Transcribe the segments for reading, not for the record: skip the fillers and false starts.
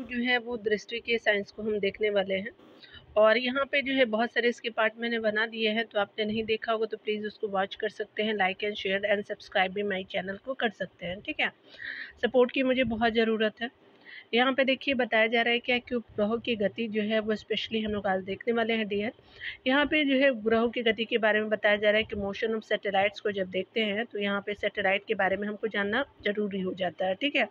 जो है वो दृष्टि के साइंस को हम देखने वाले हैं। और यहाँ पे जो है बहुत सारे इसके पार्ट मैंने बना दिए हैं, तो आपने नहीं देखा होगा तो प्लीज़ उसको वॉच कर सकते हैं। Like and share and subscribe भी माई चैनल को कर सकते हैं, ठीक है। सपोर्ट की मुझे बहुत ज़रूरत है। यहाँ पे देखिए बताया जा रहा है क्या कि उपग्रहों की गति जो है वो स्पेशली हम लोग आज देखने वाले हैं डियर। यहाँ पे जो है उपग्रहों की गति के बारे में बताया जा रहा है कि मोशन ऑफ सैटेलाइट्स को जब देखते हैं तो यहाँ पे सैटेलाइट के बारे में हमको जानना जरूरी हो जाता है, ठीक है।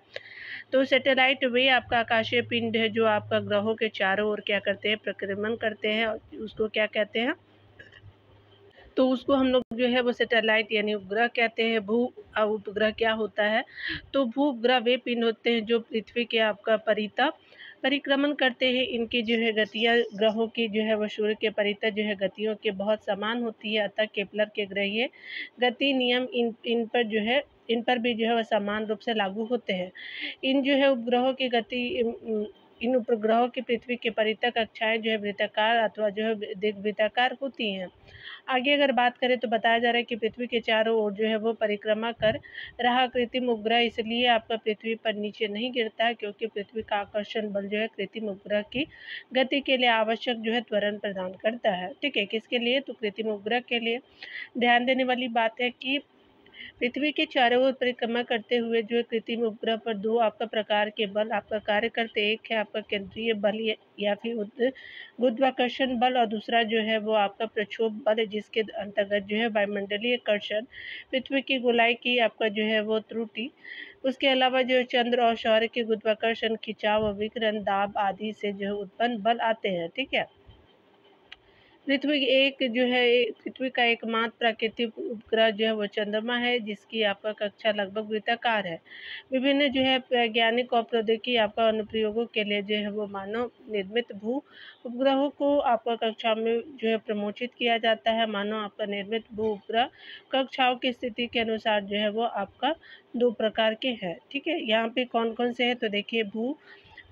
तो सैटेलाइट वे आपका आकाशीय पिंड है जो आपका ग्रहों के चारों ओर क्या करते हैं, परिक्रमण करते हैं, और उसको क्या कहते हैं, तो उसको हम लोग जो है वो सैटेलाइट यानी उपग्रह कहते हैं। भू उपग्रह क्या होता है, तो भू उपग्रह वे पिंड होते हैं जो पृथ्वी के आपका परिक्रमण करते हैं। इनकी जो है गतियाँ ग्रहों की जो है वो सूर्य के परितः जो है गतियों के बहुत समान होती है, अतः केपलर के ग्रहीय गति नियम इन पर भी जो है वह समान रूप से लागू होते हैं। इन जो है उपग्रहों की गति इन उपग्रहों की पृथ्वी के परितः कक्षाएं जो है वृत्ताकार अथवा जो है दिग्वृत्ताकार होती हैं। आगे अगर बात करें तो बताया जा रहा है कि पृथ्वी के चारों ओर जो है वो परिक्रमा कर रहा कृत्रिम उपग्रह इसलिए आपका पृथ्वी पर नीचे नहीं गिरता है, क्योंकि पृथ्वी का आकर्षण बल जो है कृत्रिम उपग्रह की गति के लिए आवश्यक जो है त्वरण प्रदान करता है, ठीक है। किसके लिए, तो कृत्रिम उपग्रह के लिए। ध्यान देने वाली बात है कि पृथ्वी के चारों ओर परिक्रमा करते हुए जो कृत्रिम उपग्रह पर दो आपका प्रकार के बल आपका कार्य करते हैं। एक है आपका केंद्रीय बल या फिर गुरुत्वाकर्षण बल, और दूसरा जो है वो आपका प्रक्षोभ बल है, जिसके अंतर्गत जो है वायुमंडलीय कर्षण, पृथ्वी की गोलाई की आपका जो है वो त्रुटि, उसके अलावा जो चंद्र और सौर के गुरुत्वाकर्षण, खिंचाव, विकिरण, दाब आदि से जो है उत्पन्न बल आते हैं, ठीक है। पृथ्वी का एकमात्र प्राकृतिक उपग्रह जो है वो चंद्रमा है, जिसकी आपका कक्षा लगभग वृत्ताकार है। विभिन्न जो है वैज्ञानिक और प्रौद्योगिकी आपका अनुप्रयोगों के लिए जो है वो मानव निर्मित भू उपग्रहों को आपका कक्षाओं में जो है प्रमोचित किया जाता है। मानव आपका निर्मित भू उपग्रह कक्षाओं की स्थिति के अनुसार जो है वो आपका दो प्रकार के हैं, ठीक है। यहाँ पे कौन कौन से हैं, तो देखिए भू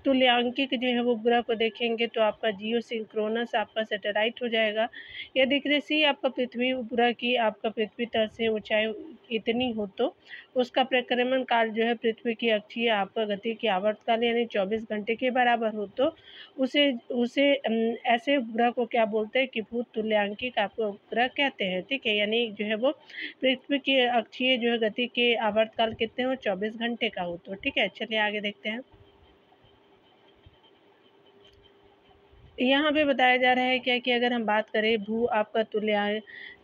तुल्यांकिक जो है वो उपग्रह को देखेंगे तो आपका जियो सिंक्रोनस आपका सैटेलाइट हो जाएगा। यदि कृषि आपका पृथ्वी उपग्रह की आपका पृथ्वी तल से ऊंचाई इतनी हो तो उसका परिक्रमण काल जो है पृथ्वी की अक्षीय आपका गति की आवर्तकाल यानी 24 घंटे के बराबर हो तो उसे उसे ऐसे उपग्रह को क्या बोलते हैं कि भू तुल्यांकिक आपका उपग्रह कहते हैं, ठीक है। यानी जो है वो पृथ्वी की अक्षीय जो है गति के आवर्तकाल कितने हो, 24 घंटे का हो तो, ठीक है। चलिए आगे देखते हैं। यहाँ पे बताया जा रहा है क्या कि अगर हम बात करें भू आपका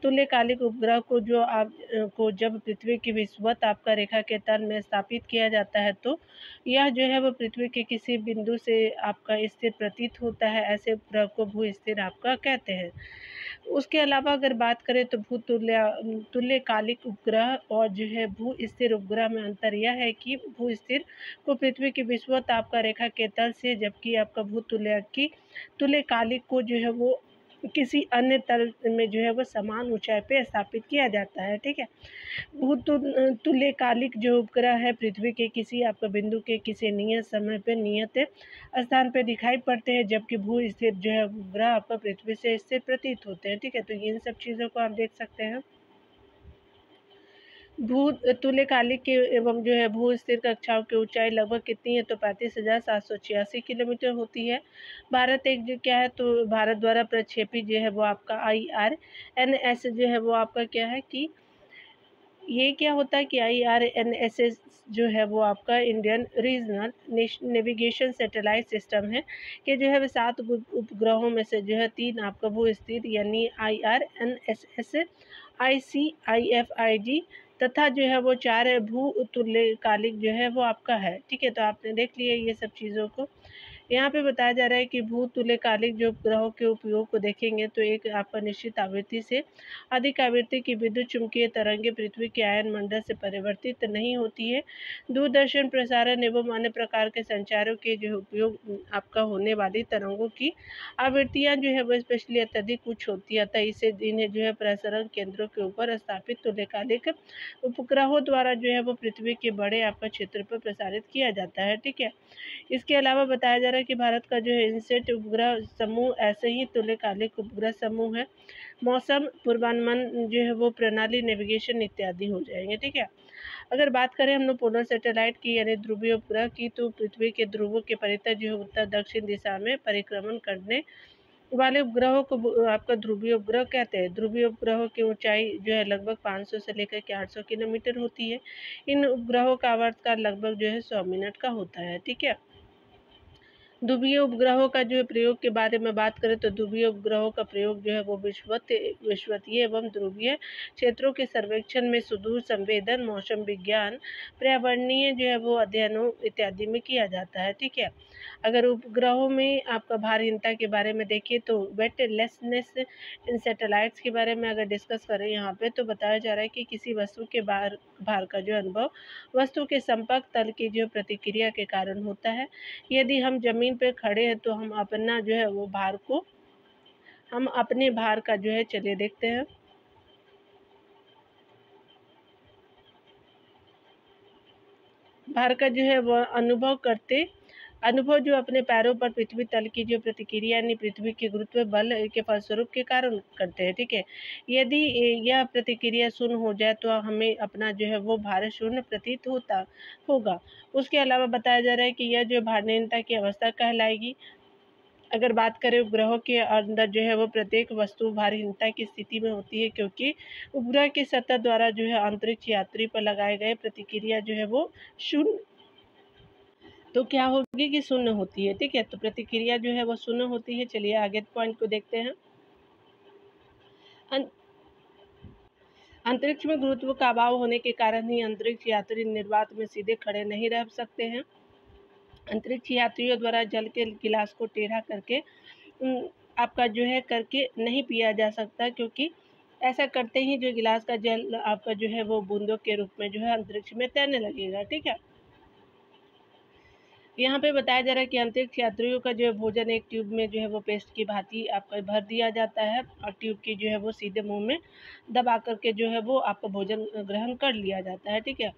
तुल्यकालिक उपग्रह को जो आप को जब पृथ्वी की विषुवत आपका रेखा के तल में स्थापित किया जाता है तो यह जो है वो पृथ्वी के किसी बिंदु से आपका स्थिर प्रतीत होता है। ऐसे उपग्रह को भू स्थिर आपका कहते हैं। उसके अलावा अगर बात करें तो तुल्यकालिक उपग्रह और जो है भू स्थिर उपग्रह में अंतर यह है कि भू स्थिर को पृथ्वी की विषुवत आपका रेखा के तल से, जबकि आपका तुल्यकालिक को जो है वो किसी अन्य तल में जो है वो समान ऊंचाई पे स्थापित किया जाता है, ठीक है। तुल्यकालिक जो उपग्रह है पृथ्वी के किसी आपका बिंदु के किसी नियत समय पे नियत स्थान पे दिखाई पड़ते हैं, जबकि भू स्थिर जो है उपग्रह आपका पृथ्वी से स्थिर प्रतीत होते हैं, ठीक है। तो इन सब चीज़ों को आप देख सकते हैं। भू तुल्यकालिक के एवं जो है भू स्थिर कक्षाओं की ऊंचाई लगभग कितनी है, तो 35,786 किलोमीटर होती है। भारत एक जो क्या है, तो भारत द्वारा प्रक्षेपित जो है वो आपका IRNS जो है वो आपका क्या है कि ये क्या होता है कि IRNSS जो है वो आपका Indian regional navigation satellite system है कि जो है वो 7 उपग्रहों में से जो है 3 आपका भू स्थिर यानी IRNSS, ICIFIG तथा जो है वो 4 भू तुल्यकालिक जो है वो आपका है, ठीक है। तो आपने देख लिया ये सब चीज़ों को। यहाँ पे बताया जा रहा है कि भू तुल्यकालिक जो उपग्रहों के उपयोग को देखेंगे तो एक आपका निश्चित आवृत्ति से अधिक आवृत्ति की विद्युत चुम्बकीय तरंगें पृथ्वी के आयन मंडल से परिवर्तित नहीं होती है। दूरदर्शन प्रसारण एवं अन्य प्रकार के संचारों के जो उपयोग आपका होने वाली तरंगों की आवृत्तियाँ जो है वो स्पेशली अत्यधिक उच्च होती है, अतः इसे इन्हें जो है प्रसारण केंद्रों के ऊपर स्थापित तुल्यकालिक उपग्रहों द्वारा जो है वो पृथ्वी के बड़े आपका क्षेत्र पर प्रसारित किया जाता है, ठीक है। इसके अलावा बताया जा रहा है कि भारत का जो है इनसेट उपग्रह समूह ऐसे ही तुल्यकालिक उपग्रह समूह है। मौसम पूर्वानुमान जो है वो प्रणाली नेविगेशन इत्यादि हो जाएंगे, ठीक है। अगर बात करें हम लोग पोलर सैटेलाइट की यानी ध्रुवीय उपग्रह की, तो पृथ्वी के ध्रुवों के परितः जो है उत्तर दक्षिण दिशा में परिक्रमण करने वाले उपग्रहों को आपका ध्रुवीय उपग्रह कहते हैं। ध्रुवीय उपग्रहों की ऊंचाई जो है लगभग 500 से लेकर के 800 किलोमीटर होती है। इन उपग्रहों का आवर्तकाल लगभग जो है 100 मिनट का होता है। ठीक है। ध्रुवीय उपग्रहों का जो है प्रयोग के बारे में बात करें तो ध्रुवीय उपग्रहों का प्रयोग जो है वो विश्वतीय एवं ध्रुवीय क्षेत्रों के सर्वेक्षण में, सुदूर संवेदन, मौसम विज्ञान, पर्यावरणीय जो है वो अध्ययनों इत्यादि में किया जाता है। ठीक है। अगर उपग्रहों में आपका भारहीनता के बारे में देखिए तो वेटलेसनेस इन सैटेलाइट्स के बारे में अगर डिस्कस करें यहाँ पे, तो बताया जा रहा है कि किसी वस्तु के भार का जो अनुभव वस्तु के संपर्क तल की जो प्रतिक्रिया के कारण होता है। यदि हम जमीन पर खड़े हैं तो हम अपना जो है वो हम अपने भार का जो है चलिए देखते हैं। भार का जो है वह अनुभव जो अपने पैरों पर पृथ्वी तल की जो प्रतिक्रिया यानी पृथ्वी के गुरुत्व बल के फलस्वरूप के कारण करते हैं। ठीक है। यदि यह प्रतिक्रिया शून्य हो जाए तो हमें अपना जो है वो भार शून्य प्रतीत होगा। उसके अलावा बताया जा रहा है कि यह जो भारहीनता की अवस्था कहलाएगी। अगर बात करें उपग्रहों के अंदर जो है वो प्रत्येक वस्तु भारहीनता की स्थिति में होती है, क्योंकि उपग्रह की सतह द्वारा जो है अंतरिक्ष यात्री पर लगाए गए प्रतिक्रिया जो है वो शून्य, तो क्या होगी कि शून्य होती है। ठीक है। तो प्रतिक्रिया जो है वो शून्य होती है। चलिए आगे पॉइंट को देखते हैं। अंतरिक्ष में गुरुत्व का अभाव होने के कारण ही अंतरिक्ष यात्री निर्वात में सीधे खड़े नहीं रह सकते हैं। अंतरिक्ष यात्रियों द्वारा जल के गिलास को टेढ़ा करके आपका जो है करके नहीं पिया जा सकता, क्योंकि ऐसा करते ही जो गिलास का जल आपका जो है वो बूंदों के रूप में जो है अंतरिक्ष में तैरने लगेगा। ठीक है। यहाँ पे बताया जा रहा है कि अंतरिक्ष यात्रियों का जो है भोजन एक ट्यूब में जो है वो पेस्ट की भांति आपका भर दिया जाता है और ट्यूब की जो है वो सीधे मुंह में दबा करके जो है वो आपका भोजन ग्रहण कर लिया जाता है। ठीक है।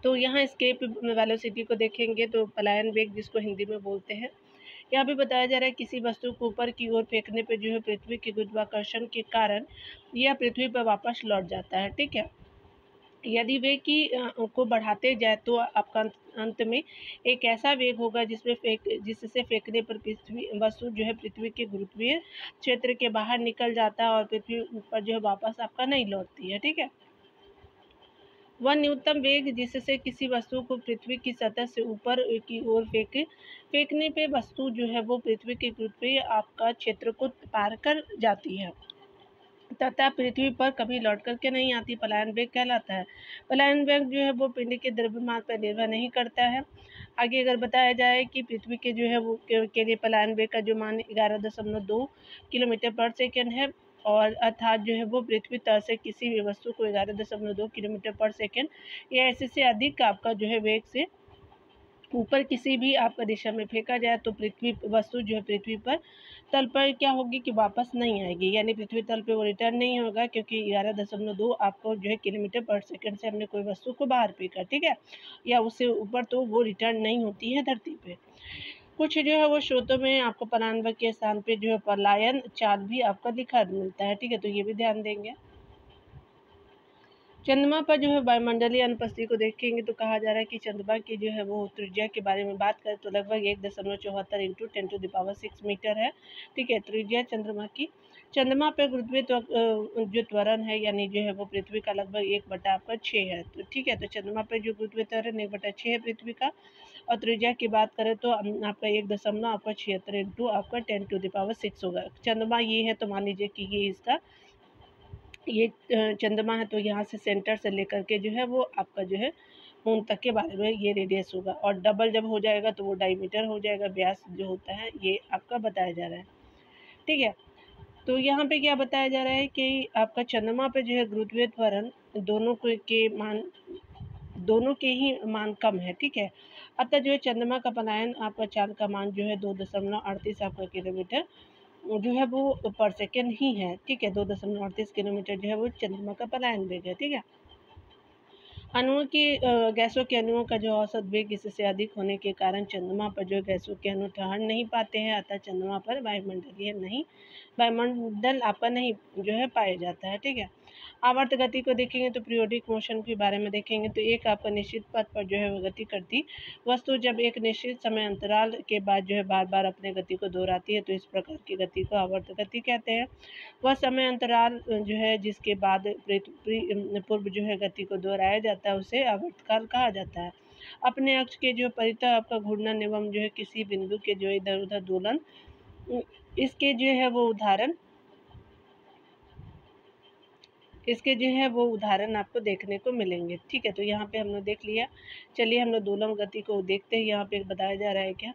तो यहाँ एस्केप वेलोसिटी को देखेंगे तो पलायन वेग जिसको हिंदी में बोलते हैं, यहाँ पे बताया जा रहा है किसी वस्तु को ऊपर की ओर फेंकने पे जो है पृथ्वी के गुरुत्वाकर्षण के कारण यह पृथ्वी पर वापस लौट जाता है। ठीक है। यदि वेग को बढ़ाते जाए तो आपका अंत में एक ऐसा वेग होगा जिससे फेंकने पर पृथ्वी वस्तु जो है पृथ्वी के गुरुत्वीय क्षेत्र के बाहर निकल जाता है और पृथ्वी पर जो है वापस आपका नहीं लौटती है। ठीक है। वह न्यूनतम वेग जिससे किसी वस्तु को पृथ्वी की सतह से ऊपर की ओर फेंकने पे वस्तु जो है वो पृथ्वी के गुरुत्वीय आपका क्षेत्र को पार कर जाती है तथा पृथ्वी पर कभी लौट करके नहीं आती, पलायन वेग कहलाता है। पलायन वेग जो है वो पिंड के द्रव्यमान पर निर्भर नहीं करता है। आगे अगर बताया जाए कि पृथ्वी के जो है वो के लिए पलायन वेग का जो मान 11.2 किलोमीटर पर सेकेंड है, और अर्थात जो है वो पृथ्वी तल से किसी भी वस्तु को 11.2 किलोमीटर पर सेकेंड या ऐसे से अधिक आपका जो है वेग से ऊपर किसी भी आपका दिशा में फेंका जाए तो वस्तु जो है पृथ्वी पर तल पर क्या होगी कि वापस नहीं आएगी, यानी पृथ्वी तल पे वो रिटर्न नहीं होगा, क्योंकि 11.2 आपको जो है किलोमीटर पर सेकंड से हमने कोई वस्तु को बाहर फेंका। ठीक है। या उससे ऊपर, तो वो रिटर्न नहीं होती है धरती पे। कुछ जो है वो स्रोतों में आपको पलायन वेग के स्थान पे जो है पलायन चाल भी आपका दिखा मिलता है। ठीक है। तो ये भी ध्यान देंगे। चंद्रमा पर जो है वायुमंडलीय अनुपस्थिति को देखेंगे तो कहा जा रहा है कि चंद्रमा की जो है वो त्रिज्या के बारे में बात करें तो लगभग 1.74 इंटू 10⁻6 मीटर है। ठीक है। त्रिज्या चंद्रमा की। चंद्रमा पर गुरुत्वीय जो त्वरण है यानी जो है वो पृथ्वी का लगभग 1/6 है। तो ठीक है। तो चंद्रमा पर जो गुरुत्वीय त्वरण 1/6 है पृथ्वी का, और त्रिज्या की बात करें तो आपका 1.76 इंटू आपका 10⁻6 होगा। चंद्रमा ये है तो मान लीजिए कि ये चंद्रमा है, तो यहाँ से सेंटर से लेकर के जो है वो आपका जो है मून तक के बारे में ये रेडियस होगा, और डबल जब हो जाएगा तो वो डायमीटर हो जाएगा, व्यास जो होता है ये आपका बताया जा रहा है। ठीक है। तो यहाँ पे क्या बताया जा रहा है कि आपका चंद्रमा पे जो है गुरुत्वीय त्वरण दोनों के ही मान कम है। ठीक है। अतः जो है चंद्रमा का पलायन आपका चाल का मान जो है 2.38 आपका किलोमीटर जो है वो पर सेकेंड ही है। ठीक है। 2.38 किलोमीटर जो है वो चंद्रमा का पलायन वेग है। ठीक है। गैसों के अणुओं का जो औसत वेग इससे अधिक होने के कारण चंद्रमा पर जो गैसों के अणु ठहर नहीं पाते हैं, अतः चंद्रमा पर वायुमंडल आपका नहीं जो है पाया जाता है। ठीक है। आवर्त गति को देखेंगे तो पीरियोडिक मोशन के बारे में देखेंगे तो एक आपका निश्चित पथ पर जो है वो गति करती वस्तु जब एक निश्चित समय अंतराल के बाद जो है बार बार अपने गति को दोहराती है तो इस प्रकार की गति को आवर्त गति कहते हैं। वह समय अंतराल जो है जिसके बाद पूर्व जो है गति को दोहराया जाता है उसे आवर्तकाल कहा जाता है। अपने अक्ष के जो परितः आपका घूर्णन एवं जो है किसी बिंदु के जो इधर उधर दोलन, इसके जो है वो उदाहरण इसके जो है वो उदाहरण आपको देखने को मिलेंगे। ठीक है, तो यहाँ पे हमने देख लिया। चलिए हम लोग दोलन गति को देखते हैं। यहाँ पे बताया जा रहा है क्या,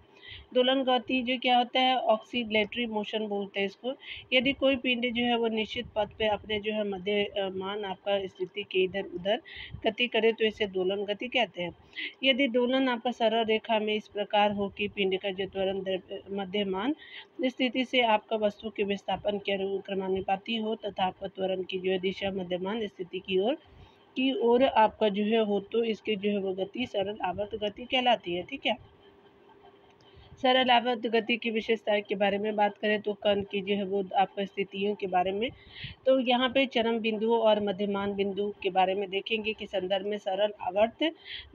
दोलन गति जो क्या होता है, ऑक्सीलेटरी मोशन बोलते हैं इसको। यदि कोई पिंड जो है वो निश्चित पथ पे अपने जो है मध्यमान आपका स्थिति के इधर उधर गति करे तो इसे दोलन गति कहते हैं। यदि दोलन आपका सरल रेखा में इस प्रकार हो कि पिंड का जो त्वरण मध्यमान स्थिति से आपका वस्तु के विस्थापन के क्रमानुपाती हो तथा आपका त्वरण की जो है दिशा मध्यमान स्थिति की ओर आपका जो है हो तो इसकी जो है वो गति सरल आवर्त गति कहलाती है। ठीक है, सरल आवर्त गति की विशेषताएं के बारे में बात करें तो कण की जो है वो आपका स्थितियों के बारे में, तो यहाँ पे चरम बिंदुओं और मध्यमान बिंदु के बारे में देखेंगे कि संदर्भ में सरल आवर्त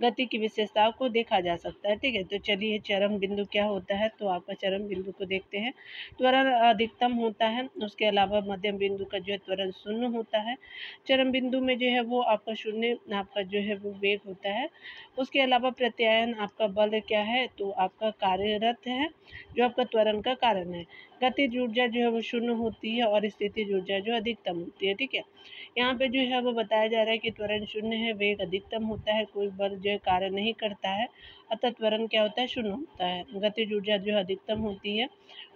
गति की विशेषताओं को देखा जा सकता है। ठीक है, तो चलिए चरम बिंदु क्या होता है, तो आपका चरम बिंदु को देखते हैं। त्वरण अधिकतम होता है, उसके अलावा मध्यम बिंदु का जो है त्वरण शून्य होता है। चरम बिंदु में जो है वो आपका शून्य आपका जो है वो वेग होता है। उसके अलावा प्रत्यायन आपका बल क्या है, तो आपका कार्यरत है जो आपका त्वरण का कारण है। गतिज ऊर्जा जो है वो शून्य होती है और स्थितिज ऊर्जा जो अधिकतम होती है। ठीक है, यहाँ पे जो है वो बताया जा रहा है कि त्वरण शून्य है, वेग अधिकतम होता है, कोई बल जो है कार्य नहीं करता है, अतः त्वरण क्या होता है, शून्य होता है। गतिज ऊर्जा जो है अधिकतम होती है।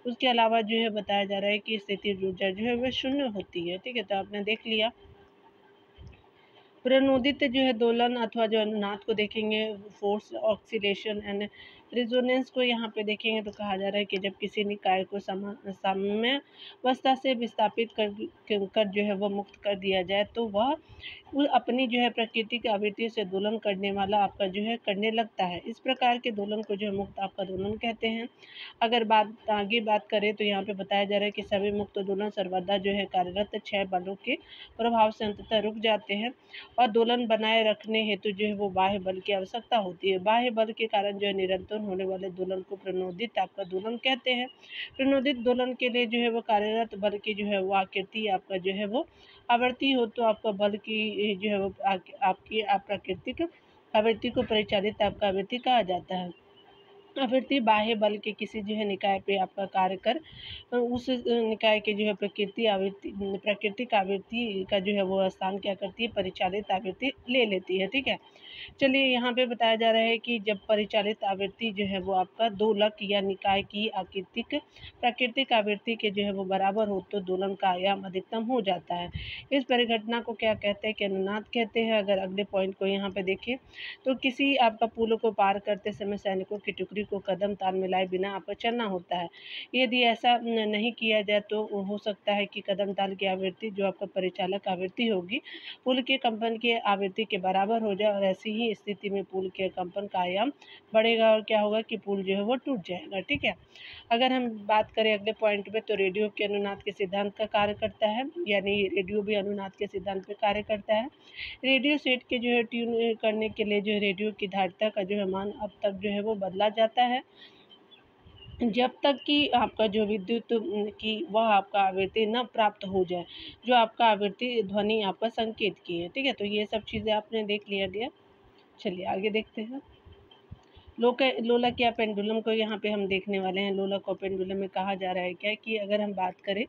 उसके अलावा जो है बताया जा रहा है कि स्थितिज ऊर्जा जो है वह शून्य होती है। ठीक है, तो आपने देख लिया। प्रणोदित जो है दोलन अथवा जो अनुनाद को देखेंगे, फोर्स ऑक्सीलेशन एंड रिजोनेंस को यहाँ पे देखेंगे तो कहा जा रहा है कि जब किसी निकाय को साम्यावस्था से विस्थापित कर जो है वो मुक्त कर दिया जाए तो वह अपनी जो है प्राकृतिक आवृत्ति से दोलन करने वाला आपका जो है करने लगता है। इस प्रकार के दोलन को जो है मुक्त आपका दोलन कहते हैं। अगर आगे बात करें तो यहाँ पे बताया जा रहा है कि सभी मुक्त दोलन सर्वदा जो है कार्यरत 6 बलों के प्रभाव से अंततः रुक जाते हैं और दोलन बनाए रखने हेतु जो है वो बाह्य बल की आवश्यकता होती है। बाह्य बल के कारण जो है निरंतर होने वाले दोलन को प्रणोदित आपका दोलन कहते हैं। प्रणोदित दोलन के लिए जो है वो कार्यरत बल की जो है वो आकृति आपका जो है वो आवृत्ति हो तो आपका बल की जो है वो आपकी प्राकृतिक आवृत्ति को परिचालित आपका आवृत्ति कहा जाता है। आवृत्ति बाह्य बल के किसी जो है निकाय पे आपका कार्य कर उस निकाय के जो है प्राकृतिक आवृत्ति का जो है वो स्थान क्या करती है, परिचालित आवृत्ति ले लेती है। ठीक है, चलिए यहाँ पे बताया जा रहा है कि जब परिचालित आवृत्ति जो है वो आपका दोलक या निकाय की प्राकृतिक आवृत्ति के जो है वो बराबर हो तो दोलन का आयाम अधिकतम हो जाता है। इस परिघटना को क्या कहते हैं कि अनुनाद कहते हैं। अगर अगले पॉइंट को यहाँ पे देखें तो किसी आपका पुल को पार करते समय सैनिकों की टुकड़ी को कदम ताल मिलाए बिना आपको चलना होता है। यदि ऐसा नहीं किया जाए तो हो सकता है कि कदम ताल की आवृत्ति जो आपका परिचालक आवृत्ति होगी पुल के कंपन की आवृत्ति के बराबर हो जाए और ऐसी ही स्थिति में पुल के कंपन का आयाम बढ़ेगा और क्या होगा कि पुल जो है वो टूट जाएगा। ठीक है, अगर हम बात करें अगले पॉइंट में तो रेडियो के अनुनाद के सिद्धांत का कार्य करता है, यानी रेडियो भी अनुनाद के सिद्धांत पर कार्य करता है। रेडियो सेट के जो है ट्यून करने के लिए जो है रेडियो की धारिता का जो है मान अब तक जो है वो बदला जाता है जब तक कि आपका जो विद्युत की वह आपका आवृत्ति न प्राप्त हो जाए जो आपका आवृत्ति ध्वनि आपका संकेत की है। ठीक है, तो ये सब चीज़ें आपने देख लिया दिया। चलिए आगे देखते हैं। लोलक या पेंडुलम को यहाँ पे हम देखने वाले हैं। लोलक और पेंडुलम में कहा जा रहा है क्या कि अगर हम बात करें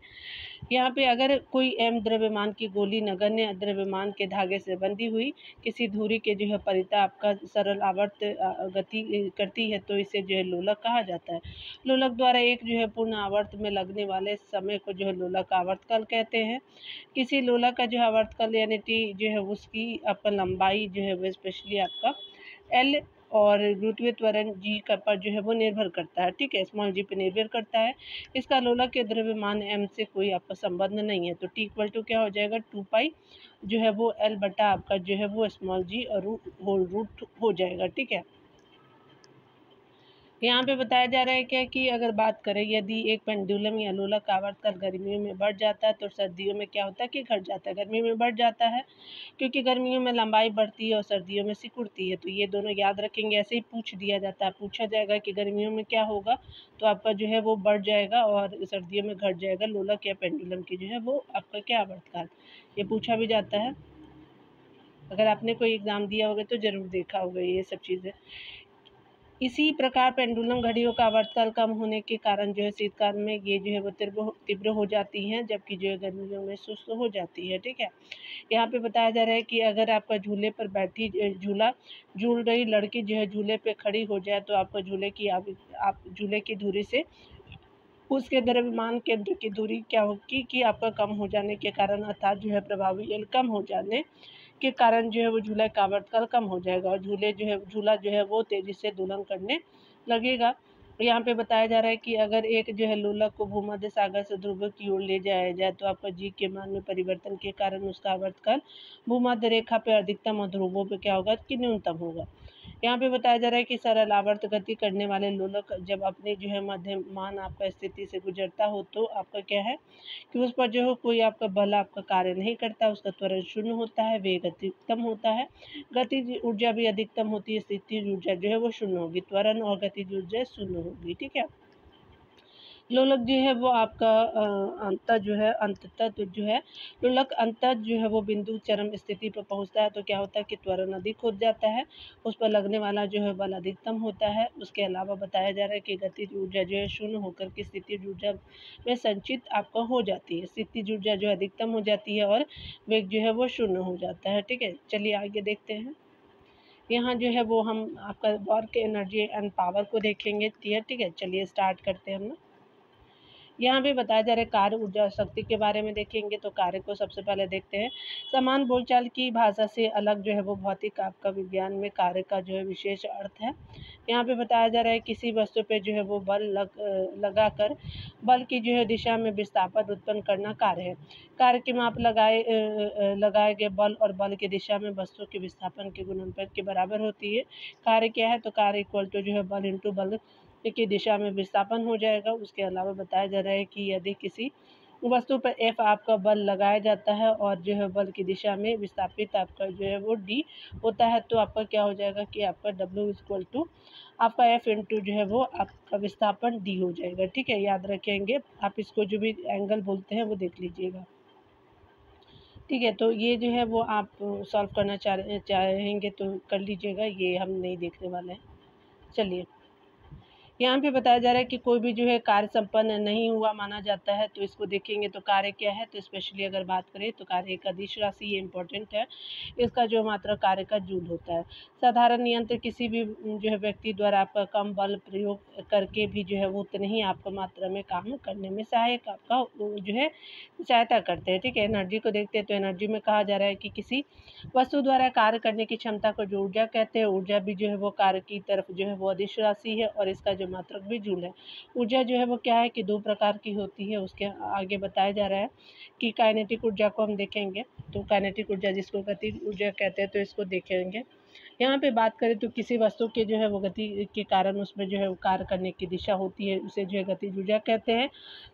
यहाँ पे अगर कोई एम द्रव्यमान की गोली नगण्य द्रव्यमान के धागे से बंधी हुई किसी धुरी के जो है परितः आपका सरल आवर्त गति करती है तो इसे जो है लोलक कहा जाता है। लोलक द्वारा एक जो है पूर्ण आवर्त में लगने वाले समय को जो है लोलक आवर्तकाल कहते हैं। किसी लोलक का जो है आवर्तकाल यानी टी जो है उसकी आपका लंबाई जो है वो स्पेशली आपका एल और गुरुत्वीय त्वरण जी का पर जो है वो निर्भर करता है। ठीक है, स्मॉल जी पे निर्भर करता है। इसका लोलक के द्रव्यमान एम से कोई आपका संबंध नहीं है तो टी इक्वल टू क्या हो जाएगा 2 पाई जो है वो एल बटा आपका जो है वो स्मॉल जी और होल रूट हो जाएगा। ठीक है, यहाँ पे बताया जा रहा है क्या कि अगर बात करें यदि एक पेंडुलम या लोलक आवर्तकाल गर्मियों में बढ़ जाता है तो सर्दियों में क्या होता है कि घट जाता है। गर्मियों में बढ़ जाता है क्योंकि गर्मियों में लंबाई बढ़ती है और सर्दियों में सिकुड़ती है, तो ये दोनों याद रखेंगे। ऐसे ही पूछ दिया जाता है, पूछा जाएगा कि गर्मियों में क्या होगा, तो आपका जो है वो बढ़ जाएगा और सर्दियों में घट जाएगा। लोलक या पेंडुलम की जो है वो आपका क्या आवर्तकाल, ये पूछा भी जाता है। अगर आपने कोई एग्ज़ाम दिया होगा तो ज़रूर देखा होगा ये सब चीज़ें। इसी प्रकार पेंडुलम घड़ियों का आवर्तकाल कम होने के कारण जो है शीतकाल में ये जो है वो तीव्र हो जाती हैं, जबकि जो है गर्मियों में सुस्त हो जाती है। ठीक है, यहाँ पे बताया जा रहा है कि अगर आपका झूले पर बैठी झूला झूल रही लड़की जो है झूले पे खड़ी हो जाए तो आपका झूले की आप झूले की दूरी से उसके द्रव्यमान केंद्र की दूरी क्या होगी कि आपका कम हो जाने के कारण, अर्थात जो है प्रभावी बल कम हो जाने के कारण जो है वो झूला का आवर्तकाल कम हो जाएगा और झूला जो है वो तेजी से दोलन करने लगेगा। यहाँ पे बताया जा रहा है कि अगर एक जो है लोलक को भूमध्य सागर से ध्रुव की ओर ले जाया जाए तो आपका जी के मान में परिवर्तन के कारण उसका आवर्तकाल भूमध्य रेखा पे अधिकतम और ध्रुवों पे क्या होगा कि न्यूनतम होगा। यहाँ पे बताया जा रहा है कि सरल आवर्त गति करने वाले लोलक जब अपने जो है मध्यमान आपका स्थिति से गुजरता हो तो आपका क्या है कि उस पर जो है कोई आपका बल आपका कार्य नहीं करता, उसका त्वरण शून्य होता है, वेग अधिकतम होता है, गतिज ऊर्जा भी अधिकतम होती है, स्थितिज ऊर्जा जो है वो शून्य होगी, त्वरण और गतिज ऊर्जा शून्य होगी। ठीक है, लोलक जो है वो आपका अंत जो है अंततः जो है लोलक अंततः जो है वो बिंदु चरम स्थिति पर पहुंचता है तो क्या होता है कि त्वरण अधिक हो जाता है, उस पर लगने वाला जो है बल अधिकतम होता है। उसके अलावा बताया जा रहा है कि गतिज ऊर्जा जो है शून्य होकर के स्थितिज ऊर्जा में संचित आपका हो जाती है, स्थितिज ऊर्जा जो अधिकतम हो जाती है और वेग जो है वो शून्य हो जाता है। ठीक है, चलिए आगे देखते हैं। यहाँ जो है वो हम आपका वर्क एनर्जी एंड पावर को देखेंगे। ठीक है, चलिए स्टार्ट करते हैं हम लोग। यहाँ भी बताया जा रहा है कार्य ऊर्जा और शक्ति के बारे में देखेंगे तो कार्य को सबसे पहले देखते हैं। समान बोलचाल की भाषा से अलग जो है वो भौतिक आपका विज्ञान में कार्य का जो है विशेष अर्थ है। यहाँ पे बताया जा रहा है किसी वस्तु पे जो है वो बल लगाकर बल की जो है दिशा में विस्थापन उत्पन्न करना कार्य है। कार्य की माप लगाए गए बल और बल की दिशा में वस्तु के विस्थापन के गुणनफल के बराबर होती है। कार्य क्या है तो कार्य इक्वल टू जो है बल इंटू बल की दिशा में विस्थापन हो जाएगा। उसके अलावा बताया जा रहा है कि यदि किसी वस्तु पर एफ आपका बल लगाया जाता है और जो है बल की दिशा में विस्थापित आपका जो है वो डी होता है तो आपका क्या हो जाएगा कि आपका डब्ल्यू इक्वल टू आपका एफ इंटू जो है वो आपका विस्थापन डी हो जाएगा। ठीक है, याद रखेंगे, आप इसको जो भी एंगल बोलते हैं वो देख लीजिएगा। ठीक है, तो ये जो है वो आप सॉल्व करना चाहेंगे तो कर लीजिएगा, ये हम नहीं देखने वाले हैं। चलिए, यहाँ पे बताया जा रहा है कि कोई भी जो है कार्य संपन्न नहीं हुआ माना जाता है, तो इसको देखेंगे तो कार्य क्या है, तो स्पेशली अगर बात करें तो कार्य एक अदिश राशि, ये इंपॉर्टेंट है, इसका जो मात्रा कार्य का जूल होता है। साधारण नियंत्र किसी भी जो है व्यक्ति द्वारा आपका कम बल प्रयोग करके भी जो है वो उतने ही आपको मात्रा में काम करने में सहायक आपका जो है सहायता करते हैं। ठीक है, एनर्जी को देखते हैं तो एनर्जी में कहा जा रहा है कि किसी वस्तु द्वारा कार्य करने की क्षमता को जो ऊर्जा कहते हैं, ऊर्जा भी जो है वो कार्य की तरफ जो है वो अदिश राशि है और इसका जो मात्रक भी जूल है। ऊर्जा जो है वो क्या है कि दो प्रकार की होती है, उसके आगे बताया जा रहा है कि काइनेटिक ऊर्जा को हम देखेंगे। तो काइनेटिक ऊर्जा जिसको गति ऊर्जा कहते हैं तो इसको देखेंगे। यहाँ पे बात करें तो किसी वस्तु के जो है वो गति के कारण उसमें जो है वो कार्य करने की दिशा होती है, उसे जो है गतिज ऊर्जा कहते हैं।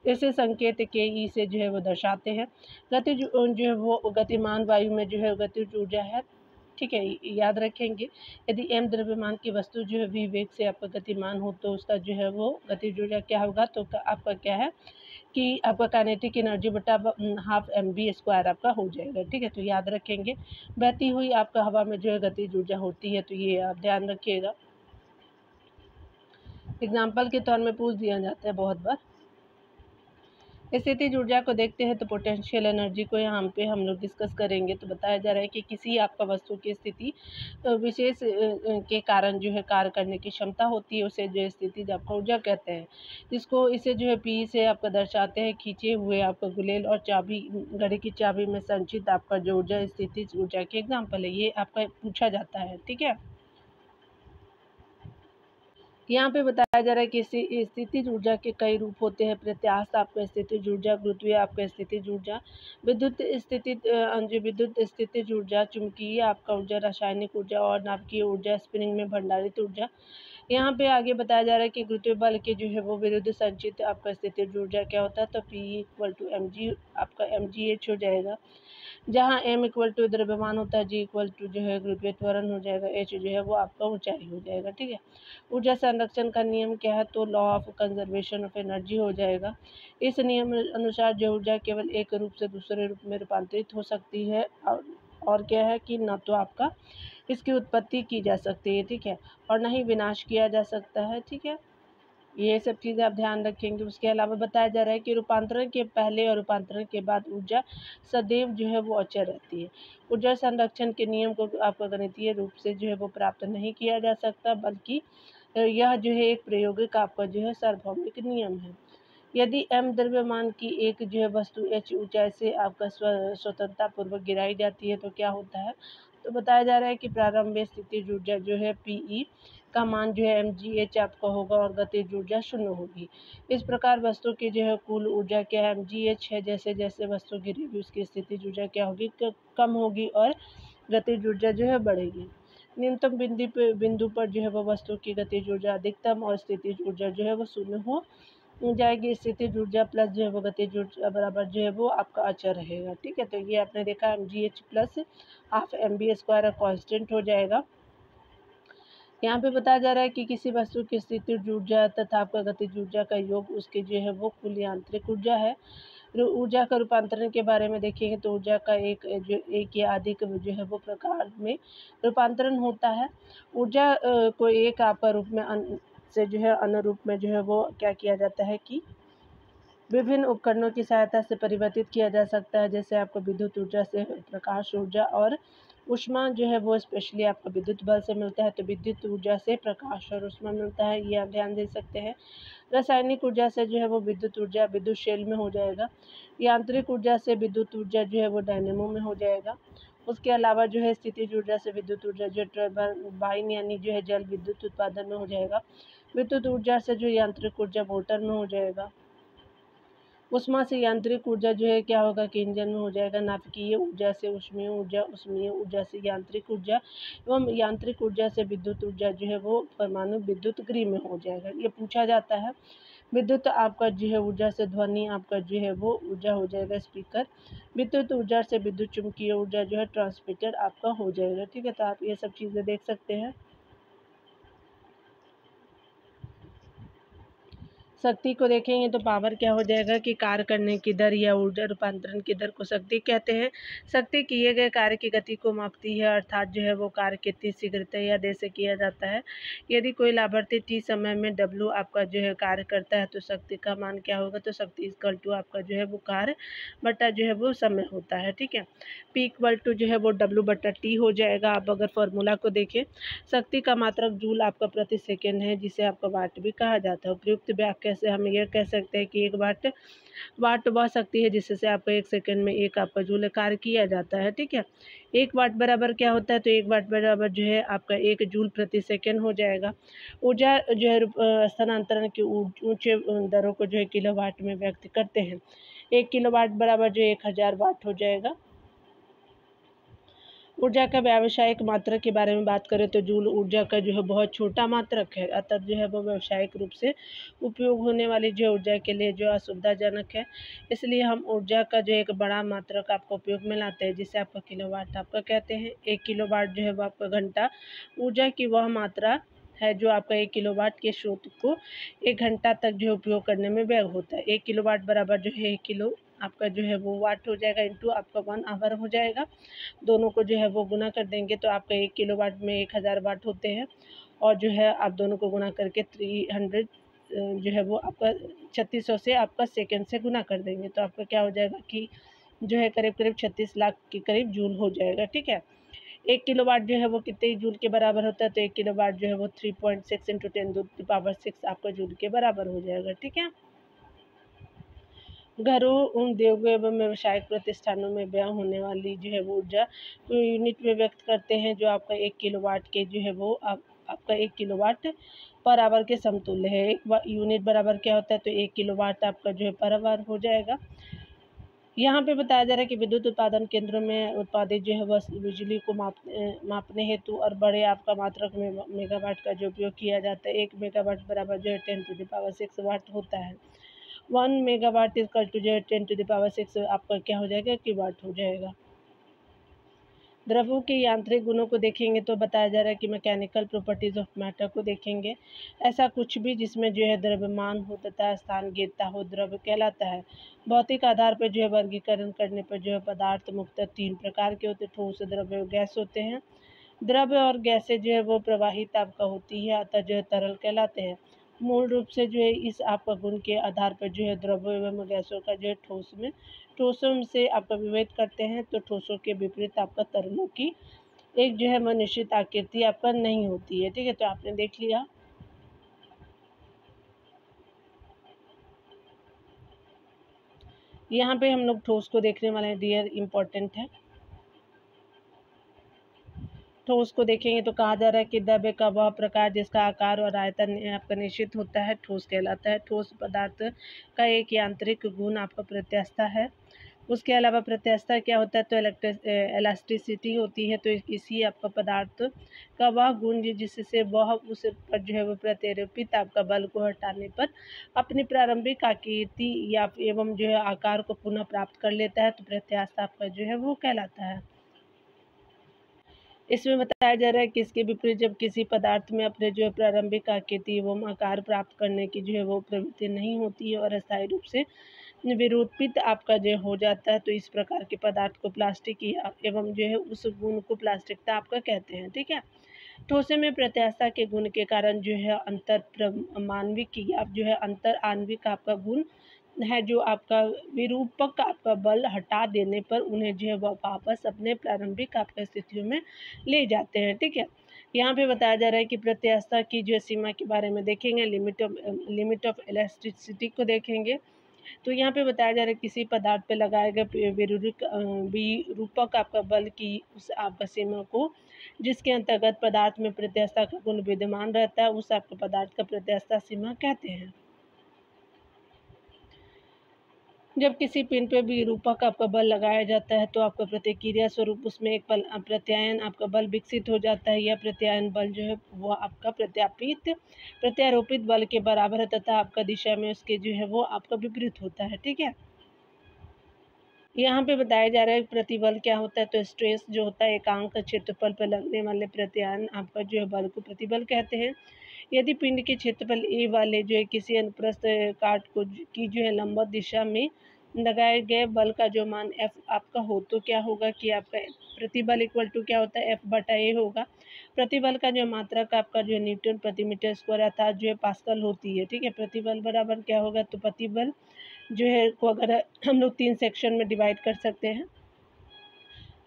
इसे संकेत के ई से जो है वो दर्शाते हैं। गतिज जो है वो गतिमान वायु में जो है गतिज ऊर्जा है। ठीक है, याद रखेंगे, यदि एम द्रव्यमान की वस्तु जो है वी वेग से आपका गतिमान हो तो उसका जो है वो गतिज ऊर्जा क्या होगा, तो आपका क्या है कि आपका काइनेटिक एनर्जी बटा हाफ एम बी स्क्वायर आपका हो जाएगा। ठीक है, तो याद रखेंगे, बहती हुई आपका हवा में जो है गतिज ऊर्जा होती है, तो ये आप ध्यान रखिएगा। एग्जाम्पल के तौर में पूछ दिया जाता है बहुत बार। स्थितिज ऊर्जा को देखते हैं तो पोटेंशियल एनर्जी को यहाँ पे हम लोग डिस्कस करेंगे। तो बताया जा रहा है कि किसी आपका वस्तु की स्थिति विशेष के कारण जो है कार्य करने की क्षमता होती है, उसे जो है स्थितिज आपका ऊर्जा कहते हैं। जिसको इसे जो है पी से आपका दर्शाते हैं खींचे हुए आपका गुलेल और चाबी, घड़ी की चाबी में संचित आपका जो ऊर्जा स्थितिज ऊर्जा के एग्जाम्पल है, ये आपका पूछा जाता है। ठीक है, यहाँ पे बताया जा रहा है कि स्थितिज ऊर्जा के कई रूप होते हैं। प्रत्यास्थ आपका स्थितिज ऊर्जा, गुरुत्वीय आपका स्थितिज ऊर्जा, विद्युत स्थितिज ऊर्जा, चुंबकीय आपका ऊर्जा, रासायनिक ऊर्जा और नाभिकीय ऊर्जा, स्प्रिंग में भंडारित ऊर्जा। यहाँ पे आगे बताया जा रहा है कि गुरुत्वीय बल के जो है वो विरुद्ध संचित आपका स्थितिज ऊर्जा क्या होता है, तो P = mg आपका mgh हो जाएगा, जहाँ m = द्रव्यमान होता है, g = जो है गुरुत्वीय त्वरण हो जाएगा, h जो है वो आपका ऊंचाई हो जाएगा। ठीक है, ऊर्जा संरक्षण का नियम क्या है, तो law of conservation of energy हो जाएगा। इस नियम अनुसार जो ऊर्जा केवल एक रूप से दूसरे रूप में रूपांतरित हो सकती है, और क्या है कि न तो आपका इसकी उत्पत्ति की जा सकती है, ठीक है, और न ही विनाश किया जा सकता है। ठीक है, ये सब चीज़ें आप ध्यान रखेंगे। उसके अलावा बताया जा रहा है कि रूपांतरण के पहले और रूपांतरण के बाद ऊर्जा सदैव जो है वो अचर रहती है। ऊर्जा संरक्षण के नियम को आपका गणितीय रूप से जो है वो प्राप्त नहीं किया जा सकता, बल्कि यह जो है एक प्रायोगिक आपका जो है सार्वभौमिक नियम है। यदि m द्रव्यमान की एक जो है वस्तु h ऊंचाई से आपका स्वतंत्रता पूर्वक गिराई जाती है तो क्या होता है, तो बताया जा रहा है कि प्रारंभ में स्थितिज ऊर्जा जो है Pe का मान जो है mgh आपका होगा और गतिज ऊर्जा 0 होगी। इस प्रकार वस्तु की जो है कुल ऊर्जा क्या है, mgh है। जैसे जैसे वस्तु गिरेगी उसकी स्थितिज ऊर्जा क्या होगी, कम होगी, और गतिज ऊर्जा जो है बढ़ेगी। न्यूनतम बिंदु पर जो है वह वस्तु की गतिज ऊर्जा अधिकतम और स्थितिज ऊर्जा जो है वो 0 हो जाएगी। स्थितिज ऊर्जा प्लस जो है वो गतिज ऊर्जा बराबर जो है वो आपका अचर रहेगा। ठीक है, तो ये आपने देखा mgh plus half mv² constant हो जाएगा। यहाँ पे बताया जा रहा है कि किसी वस्तु की स्थितिज ऊर्जा तथा आपका गतिज ऊर्जा का योग उसकी जो है वो कुल यांत्रिक ऊर्जा है। ऊर्जा का रूपांतरण के बारे में देखेंगे तो ऊर्जा का एक या अधिक जो है वो प्रकार में रूपांतरण होता है। ऊर्जा को एक आपका रूप में से जो है अन्य रूप में जो है वो क्या किया जाता है कि विभिन्न उपकरणों की सहायता से परिवर्तित किया जा सकता है। जैसे आपको विद्युत ऊर्जा से प्रकाश ऊर्जा, और ऊष्मा जो है वो स्पेशली आपको विद्युत बल से मिलता है, तो विद्युत ऊर्जा से प्रकाश और ऊष्मा मिलता है, ये आप ध्यान दे सकते हैं। रासायनिक ऊर्जा से जो है वो विद्युत ऊर्जा विद्युत शेल में हो जाएगा। यांत्रिक ऊर्जा से विद्युत ऊर्जा जो है वो डायनेमो में हो जाएगा। उसके अलावा जो है स्थितिज ऊर्जा से विद्युत ऊर्जा जो टरबाइन यानी जो है जल विद्युत उत्पादन में हो जाएगा। विद्युत ऊर्जा से जो यांत्रिक ऊर्जा मोटर में हो जाएगा। ऊष्मा से यांत्रिक ऊर्जा जो है क्या होगा कि इंजन में हो जाएगा। नाभिकीय ऊर्जा से ऊष्मीय ऊर्जा, ऊष्मीय ऊर्जा से यांत्रिक ऊर्जा, एवं यांत्रिक ऊर्जा से विद्युत ऊर्जा जो है वो परमाणु विद्युत गृह में हो जाएगा। ये पूछा जाता है। विद्युत आपका जो है ऊर्जा से ध्वनि आपका जो है वो ऊर्जा हो जाएगा स्पीकर। विद्युत ऊर्जा से विद्युत चुम्बकीय ऊर्जा जो है ट्रांसमीटर आपका हो जाएगा। ठीक है, तो आप ये सब चीज़ें देख सकते हैं। शक्ति को देखेंगे तो पावर क्या हो जाएगा कि कार्य करने की दर या ऊर्जा रूपांतरण की दर को शक्ति कहते हैं। शक्ति किए गए कार्य की गति को मापती है, अर्थात जो है वो कार्य कितनी शीघ्रता या देर से किया जाता है। यदि कोई लाभार्थी t समय में w आपका जो है कार्य करता है तो शक्ति का मान क्या होगा, तो शक्ति = आपका जो है वो कार्य बटा जो है वो समय होता है। ठीक है, P = जो है वो w/t हो जाएगा। आप अगर फॉर्मूला को देखें, शक्ति का मात्रक जूल आपका प्रति सेकेंड है, जिसे आपका वाट भी कहा जाता है। उपयुक्त व्याख्या से हम ये कह सकते हैं कि एक वाट वह शक्ति है जिससे आपका 1 सेकंड में एक आपका जूल कार्य किया जाता है। ठीक है, 1 वाट बराबर क्या होता है, तो 1 वाट बराबर जो है आपका 1 जूल प्रति सेकंड हो जाएगा। ऊर्जा जो है स्थानांतरण की ऊंचे दरों को जो है किलोवाट में व्यक्त करते हैं। 1 किलोवाट बराबर जो 1000 वाट हो जाएगा। ऊर्जा का व्यावसायिक मात्रक के बारे में बात करें तो जूल ऊर्जा का जो है बहुत छोटा मात्रक है, अतः जो है वो व्यावसायिक रूप से उपयोग होने वाली जो ऊर्जा के लिए जो असुविधाजनक है। इसलिए हम ऊर्जा का जो एक बड़ा मात्रक आपको उपयोग में लाते हैं, जिसे आपका किलोवाट आपका कहते हैं। 1 किलोवाट जो है वो आपका घंटा ऊर्जा की वह मात्रा है जो आपका 1 किलोवाट के स्रोत को 1 घंटा तक जो उपयोग करने में व्यय होता है। 1 किलोवाट बराबर जो है 1 किलो आपका जो है वो वाट हो जाएगा, इंटू आपका 1 आवर हो जाएगा। दोनों को जो है वो गुना कर देंगे तो आपका 1 किलोवाट में 1000 वाट होते हैं, और जो है आप दोनों को गुना करके 300 जो है वो आपका 3600 से आपका सेकंड से गुना कर देंगे तो आपका क्या हो जाएगा कि जो है करीब करीब 36 लाख के करीब जूल हो जाएगा। ठीक है, 1 किलोवाट जो है वो कितने जूल के बराबर होता है, तो 1 किलोवाट जो है वो 3.6 × 10⁶ आपका जूल के बराबर हो जाएगा। ठीक है, घरों, उद्योगों एवं व्यावसायिक प्रतिष्ठानों में व्यय होने वाली जो है वो ऊर्जा को यूनिट में व्यक्त करते हैं, जो आपका 1 किलोवाट के जो है वो आपका 1 किलोवाट पर आवर के समतुल्य है। 1 यूनिट बराबर क्या होता है, तो 1 किलोवाट आपका जो है पर आवर हो जाएगा। यहाँ पे बताया जा रहा है कि विद्युत उत्पादन केंद्रों में उत्पादित जो है वह बिजली को मापने हेतु और बड़े आपका मात्रक में मेगावाट का जो उपयोग किया जाता है। 1 मेगावाट बराबर जो है 10⁻6 वाट होता है। 1 मेगावाट इक्वल टू जो है 10⁻6 आपका क्या हो जाएगा कि वाट हो जाएगा। द्रव्यों के यांत्रिक गुणों को देखेंगे तो बताया जा रहा है कि मैकेनिकल प्रॉपर्टीज ऑफ मैटर को देखेंगे। ऐसा कुछ भी जिसमें जो है द्रव्यमान हो तथा स्थान गिरता हो द्रव्य कहलाता है। भौतिक आधार पर जो है वर्गीकरण करने पर जो है पदार्थ मुख्यतः 3 प्रकार के होते हैं, ठोस, द्रव्य और गैस होते हैं। द्रव्य और गैसें जो है वो प्रवाहित आपका होती है, अतः जो है तरल कहलाते हैं। मूल रूप से जो है इस आपका गुण के आधार पर जो है द्रव्य एवं गैसों का जो है ठोसों से आपका विभेद करते हैं। तो ठोसों के विपरीत आपका तरलों की एक जो है निश्चित आकृति आपका नहीं होती है। ठीक है, तो आपने देख लिया। यहाँ पे हम लोग ठोस को देखने वाले हैं, डियर इम्पोर्टेंट है। ठोस को देखेंगे तो कहा जा रहा है कि द्रव्य का वह प्रकार जिसका आकार और आयतन आपका निश्चित होता है ठोस कहलाता है। ठोस पदार्थ का एक यांत्रिक गुण आपका प्रत्यास्थता है। उसके अलावा प्रत्यास्थता क्या होता है तो इलास्टिसिटी होती है। तो इसी आपका पदार्थ का वह गुण जिससे वह उस पर जो है वो प्रत्यारोपित आपका बल को हटाने पर अपनी प्रारंभिक आकृति या एवं जो है आकार को पुनः प्राप्त कर लेता है। तो प्रत्यास्थता आपका जो है वो कहलाता है। इसमें बताया जा रहा है कि इसके विपरीत जब किसी पदार्थ में अपने जो है प्रारंभिक आकृति एवं आकार प्राप्त करने की जो है वो प्रवृत्ति नहीं होती है और अस्थायी रूप से विरूपित आपका जो हो जाता है, तो इस प्रकार के पदार्थ को प्लास्टिक एवं जो है उस गुण को प्लास्टिकता आपका कहते हैं। ठीक है, ठोसे में प्रत्यास्थता के गुण के कारण जो है मानविक या जो है अंतर आणविक आपका गुण है, जो आपका विरूपक आपका बल हटा देने पर उन्हें जो है वह वापस अपने प्रारंभिक आपका स्थितियों में ले जाते हैं। ठीक है, यहाँ पे बताया जा रहा है कि प्रत्यास्थता की जो सीमा के बारे में देखेंगे, लिमिट ऑफ इलास्टिसिटी को देखेंगे। तो यहाँ पे बताया जा रहा है किसी पदार्थ पे लगाए गए विरूपक आपका बल की उस आपका सीमा को जिसके अंतर्गत पदार्थ में प्रत्यास्थता का गुण विद्यमान रहता है उस आपके पदार्थ का प्रत्यास्थता सीमा कहते हैं। जब किसी पिंड पे विरूपक आपका बल लगाया जाता है तो आपका प्रतिक्रिया स्वरूप उसमें एक प्रत्यायन आपका बल विकसित हो जाता है। यह प्रत्यायन बल जो है वो आपका प्रत्यारोपित बल के बराबर है तथा आपका दिशा में उसके जो है वो आपका विपरीत होता है। ठीक है, यहाँ पे बताया जा रहा है प्रतिबल क्या होता है तो स्ट्रेस जो होता है एकांक क्षेत्रफल पर लगने वाले प्रत्यायन आपका जो है बल को प्रतिबल कहते हैं। यदि पिंड के क्षेत्रफल ए वाले जो है किसी अनुप्रस्थ काट को की जो है लंबवत दिशा में लगाए गए बल का जो मान F आपका हो तो क्या होगा कि आपका प्रतिबल इक्वल टू क्या होता है F/A होगा। प्रतिबल का जो मात्रक आपका जो न्यूटन प्रति मीटर स्क्वायर अर्थात जो है पास्कल होती है। ठीक है, प्रतिबल बराबर क्या होगा तो प्रतिबल जो है को अगर हम लोग 3 सेक्शन में डिवाइड कर सकते हैं।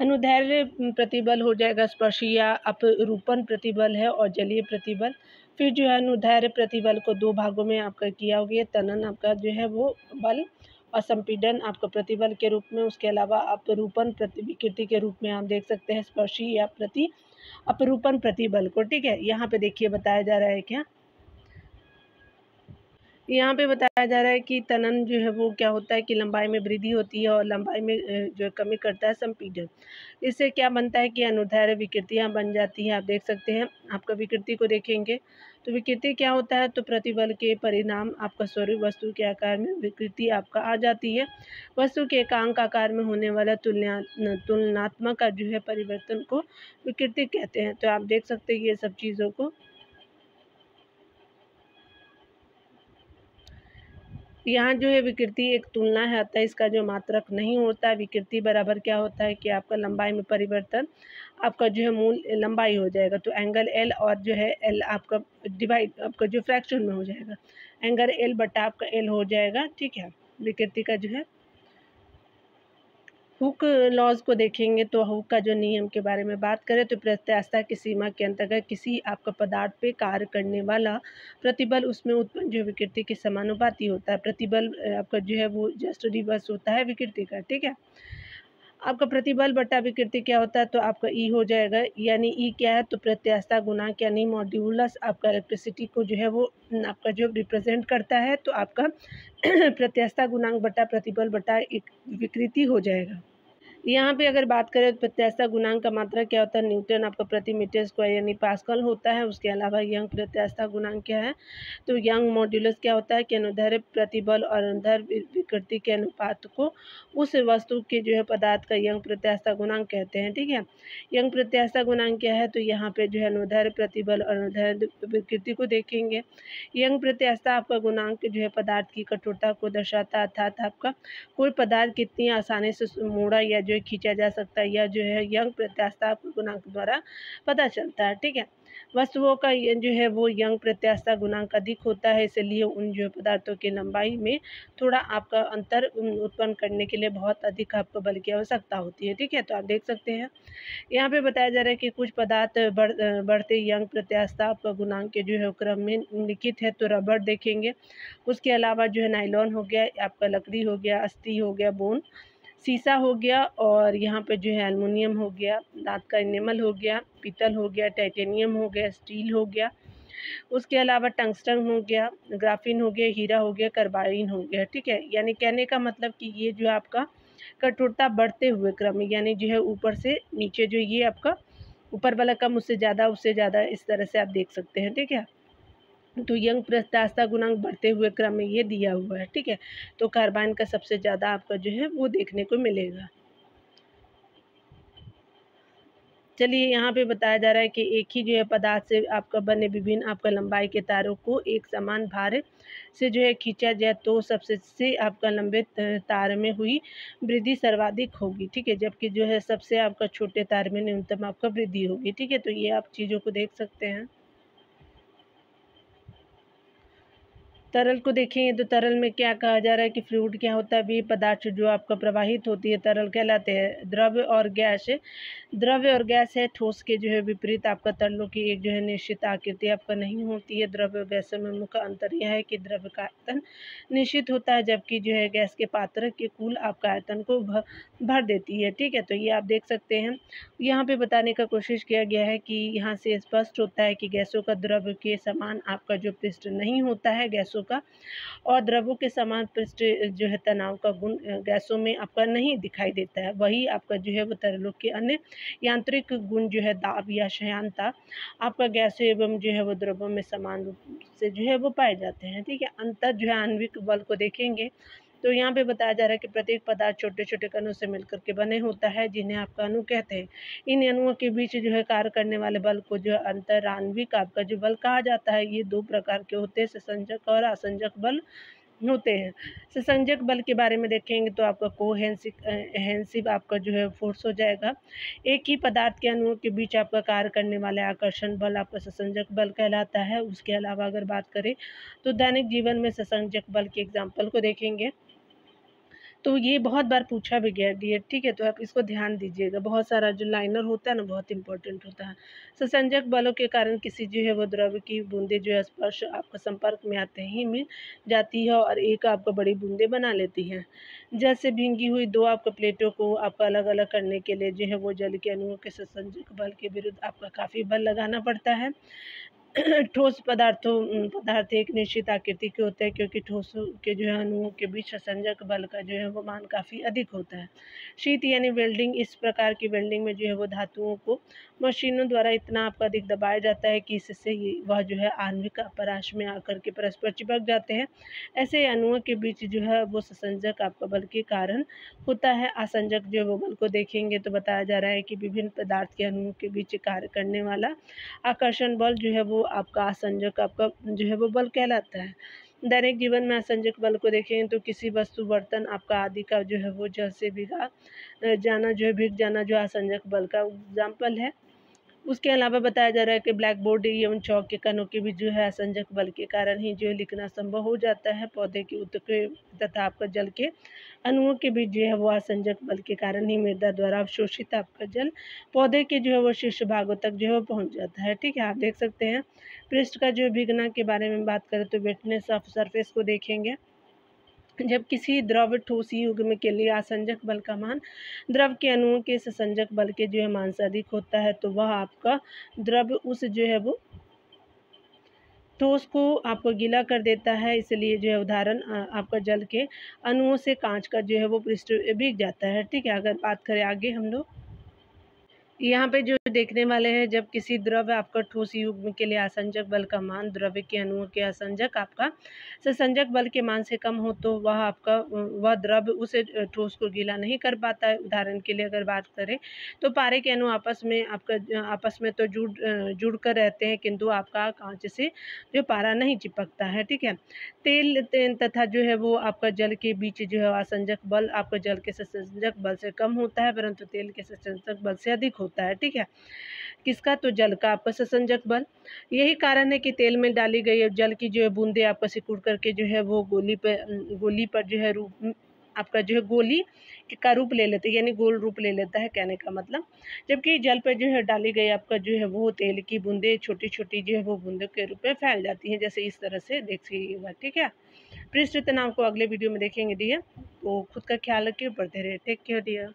अनुदैर्ध्य प्रतिबल हो जाएगा, स्पर्शी या अपरूपण प्रतिबल है और जलीय प्रतिबल। फिर जो है अनुदैर्ध्य प्रतिबल को 2 भागों में आपका किया गया, तनन आपका जो है वो बल और संपीड़न आपका प्रतिबल के रूप में। उसके अलावा अपरूपण विकृति के रूप में आप देख सकते हैं स्पर्शी या अपरूपण प्रतिबल को। ठीक है, यहाँ पे देखिए बताया जा रहा है क्या, यहाँ पे बताया जा रहा है कि तनन जो है वो क्या होता है कि लंबाई में वृद्धि होती है और लंबाई में जो कमी करता है संपीड़न। इससे क्या बनता है कि अनुदैर्ध्य विकृतियाँ बन जाती हैं। आप देख सकते हैं, आपका विकृति को देखेंगे तो विकृति क्या होता है तो प्रतिबल के परिणाम आपका स्वरूप वस्तु के आकार में विकृति आपका आ जाती है। वस्तु के एकांक आकार में होने वाला तुलनात्मक जो है परिवर्तन को विकृति कहते हैं। तो आप देख सकते हैं ये सब चीज़ों को। यहाँ जो है विकृति एक तुलना है, अतः इसका जो मात्रक नहीं होता। विकृति बराबर क्या होता है कि आपका लंबाई में परिवर्तन आपका जो है मूल लंबाई हो जाएगा। तो एंगल एल और जो है एल आपका डिवाइड आपका जो फ्रैक्शन में हो जाएगा, एंगल एल बटा आपका एल हो जाएगा। ठीक है, विकृति का जो है हुक लॉज को देखेंगे तो हुक का जो नियम के बारे में बात करें तो प्रत्यास्थता की सीमा के अंतर्गत किसी आपका पदार्थ पे कार्य करने वाला प्रतिबल उसमें उत्पन्न जो विकृति के समानुपाती होता है। प्रतिबल आपका जो है वो जस्ट रिवर्स होता है विकृति का। ठीक है, आपका प्रतिबल बटा विकृति क्या होता है, तो आपका ई हो जाएगा, यानी ई क्या है, तो प्रत्यास्थता गुणांक यानी मॉड्यूलस आपका इलेक्ट्रिसिटी को जो है वो आपका जो रिप्रेजेंट करता है, तो आपका प्रत्यास्थता गुणांक बटा प्रतिबल बटा एक विकृति हो जाएगा। यहाँ पे अगर बात करें तो प्रत्यास्थता गुणांक का मात्रा क्या होता है, न्यूटन आपका प्रति मीटर स्क्वायर यानी पास्कल होता है। उसके अलावा यंग प्रत्यास्थता गुणांक क्या है, तो यंग मॉड्यूलस क्या होता है कि अनुदैर्ध्य प्रतिबल और अनुदैर्ध्य विकृति के अनुपात को उस वस्तु के जो है पदार्थ का यंग प्रत्यास्थता गुणांक कहते हैं। ठीक है, यंग प्रत्यास्थता गुणांक क्या है, तो यहाँ पे जो है अनुदैर्ध्य प्रतिबल और अनुदैर्ध्य विकृति को देखेंगे। यंग प्रत्यास्थता आपका गुणांक जो है पदार्थ की कठोरता को दर्शाता है, अर्थात आपका कोई पदार्थ कितनी आसानी से मोड़ा या जो है खींचा जा सकता है, या जो है यंग प्रत्यास्थता गुणांक द्वारा पता चलता है। ठीक है, वस्तुओं का जो है वो यंग प्रत्यास्थता गुणांक अधिक होता है, इसलिए उन जो पदार्थों की लंबाई में थोड़ा आपका अंतर उत्पन्न करने के लिए बहुत अधिक आपको बल की आवश्यकता होती है। ठीक है, तो आप देख सकते हैं यहाँ पे बताया जा रहा है कि कुछ पदार्थ बढ़ते यंग प्रत्यास्थता आपका गुणांक के जो है क्रम में लिखित है, तो रबड़ देखेंगे। उसके अलावा जो है नायलॉन हो गया, आपका लकड़ी हो गया, अस्थि हो गया, बोन, शीशा हो गया, और यहाँ पे जो है एल्युमिनियम हो गया, दांत का इनेमल हो गया, पीतल हो गया, टाइटेनियम हो गया, स्टील हो गया। उसके अलावा टंगस्टन हो गया, ग्राफीन हो गया, हीरा हो गया, कार्बाइन हो गया। ठीक है, यानी कहने का मतलब कि ये जो आपका कठोरता बढ़ते हुए क्रम में, यानी जो है ऊपर से नीचे जो ये आपका ऊपर वाला कम उससे ज़्यादा इस तरह से आप देख सकते हैं। ठीक है, तो यंग प्रत्यास्थता गुणांक बढ़ते हुए क्रम में ये दिया हुआ है। ठीक है, तो कार्बाइन का सबसे ज़्यादा आपका जो है वो देखने को मिलेगा। चलिए यहाँ पे बताया जा रहा है कि एक ही जो है पदार्थ से आपका बने विभिन्न आपका लंबाई के तारों को एक समान भार से जो है खींचा जाए तो सबसे आपका लंबे तार में हुई वृद्धि सर्वाधिक होगी। ठीक है, जबकि जो है सबसे आपका छोटे तार में न्यूनतम आपका वृद्धि होगी। ठीक है, तो ये आप चीज़ों को देख सकते हैं। तरल को देखेंगे तो तरल में क्या कहा जा रहा है कि फ्लूइड क्या होता है, वे पदार्थ जो आपका प्रवाहित होती है तरल कहलाते हैं। द्रव्य और गैस है। ठोस के जो है विपरीत आपका तरलों की एक जो है निश्चित आकृति आपका नहीं होती है। द्रव्य और गैसों में मुख्य अंतर यह है कि द्रव्य का आयतन निश्चित होता है, जबकि जो है गैस के पात्र के कुल आपका आयतन को भर देती है। ठीक है, तो ये आप देख सकते हैं। यहाँ पे बताने का कोशिश किया गया है कि यहाँ से स्पष्ट होता है कि गैसों का द्रव्य के समान आपका जो पृष्ठ नहीं होता है गैसों का, और द्रवों के समान पृष्ठ जो है तनाव का गुण गैसों में आपका नहीं दिखाई देता है। वही आपका जो है वो तरलों के अन्य यांत्रिक गुण जो है दाब या श्यानता आपका गैसों एवं जो है वो द्रवों में समान रूप से जो है वो पाए जाते हैं। ठीक है, अंतर जो है आणविक बल को देखेंगे तो यहाँ पे बताया जा रहा है कि प्रत्येक पदार्थ छोटे छोटे कणों से मिलकर के बने होता है, जिन्हें आपका अणु कहते हैं। इन अणुओं के बीच जो है कार्य करने वाले बल को जो है अंतराण्विक आपका जो बल कहा जाता है। ये दो प्रकार के होते हैं, ससंजक और असंजक बल होते हैं। ससंजक बल के बारे में देखेंगे तो आपका कोहेसिव आपका जो है फोर्स हो जाएगा। एक ही पदार्थ के अणुओं के बीच आपका कार्य करने वाले आकर्षण बल आपका ससंजक बल कहलाता है। उसके अलावा अगर बात करें तो दैनिक जीवन में ससंजक बल के एग्जाम्पल को देखेंगे तो ये बहुत बार पूछा भी गया डीएड। ठीक है, तो आप इसको ध्यान दीजिएगा, बहुत सारा जो लाइनर होता है ना बहुत इंपॉर्टेंट होता है। ससंजक बलों के कारण किसी जो है वो द्रव्य की बूंदे जो है स्पर्श आपका संपर्क में आते ही मिल जाती है और एक आपको बड़ी बूंदे बना लेती हैं। जैसे भींगी हुई दो आपका प्लेटों को आपका अलग अलग करने के लिए जो है वो जल के अणुओं के ससंजक बल के विरुद्ध आपका काफ़ी बल लगाना पड़ता है। ठोस पदार्थ एक निश्चित आकृति के होते हैं, क्योंकि ठोस के जो है अणुओं के बीच संयोजक बल का जो है वो मान काफ़ी अधिक होता है। शीत यानी वेल्डिंग, इस प्रकार की वेल्डिंग में जो है वो धातुओं को मशीनों द्वारा इतना आपका अधिक दबाया जाता है कि इससे वह जो है आणविक पराश में आकर के परस्पर चिपक जाते हैं। ऐसे अणुओं के बीच जो है वो संयोजक आपका बल के कारण होता है। असंजक जो वो बल को देखेंगे तो बताया जा रहा है कि विभिन्न पदार्थ के अणुओं के बीच कार्य करने वाला आकर्षण बल जो है वो आपका असंजक आपका जो है वो बल कहलाता है। दैनिक जीवन में असंजक बल को देखें तो किसी वस्तु बर्तन आपका आदि का जो है वो जल से भीग जाना जो असंजक बल का एग्जाम्पल है। उसके अलावा बताया जा रहा है कि ब्लैक बोर्ड एवं चौक के कणों के भी जो है असंजक बल के कारण ही जो है लिखना संभव हो जाता है। पौधे के उत्तक तथा आपका जल के अणुओं के बीच जो है वो असंजक बल के कारण ही मृदा द्वारा अवशोषित आपका जल पौधे के जो है वो शीर्ष भागों तक जो है वो पहुँच जाता है। ठीक है, आप देख सकते हैं। पृष्ठ का जो भीगना के बारे में बात करें तो वेटनेस ऑफ सरफेस को देखेंगे। जब किसी द्रव ठोस युग्म के लिए आसंजक बल का मान द्रव के अणुओं के ससंजक बल के जो है मान से अधिक होता है तो वह आपका द्रव उस जो है वो ठोस को आपको गीला कर देता है। इसलिए जो है उदाहरण आपका जल के अणुओं से कांच का जो है वो पृष्ठ भीग जाता है। ठीक है, अगर बात करें आगे हम लोग यहाँ पे जो देखने वाले हैं, जब किसी द्रव्य आपका ठोस युग्म के लिए आसंजक बल का मान द्रव्य के अणुओं के आसंजक आपका ससंजक बल के मान से कम हो तो वह द्रव्य उस ठोस को गीला नहीं कर पाता है। उदाहरण के लिए अगर बात करें तो पारे के अणु आपस में तो जुड़ कर रहते हैं, किंतु आपका कांच से जो पारा नहीं चिपकता है। ठीक है, तेल तथा जो है वो आपका जल के बीच जो है आसंजक बल आपका जल के ससंजक बल से कम होता है, परंतु तेल के ससंजक बल से अधिक होता है। ठीक है, किसका? तो जल का आपका ससंजक बल। यही कारण है कि तेल में डाली गई जल की जो है बूंदे आपका सिकुड़ करके जो है वो गोली पर जो है रूप आपका जो है गोली का रूप ले लेते हैं, यानी गोल रूप ले लेता है, कहने का मतलब। जबकि जल पर जो है डाली गई आपका जो है वो तेल की बूंदे छोटी छोटी जो है वो बूंदों के रूप में फैल जाती हैं, जैसे इस तरह से देखिएगा। ठीक है, पृष्ठ तनाव को अगले वीडियो में देखेंगे डियर। तो खुद का ख्याल रखिए, पढ़ते रहिए। Take care dear.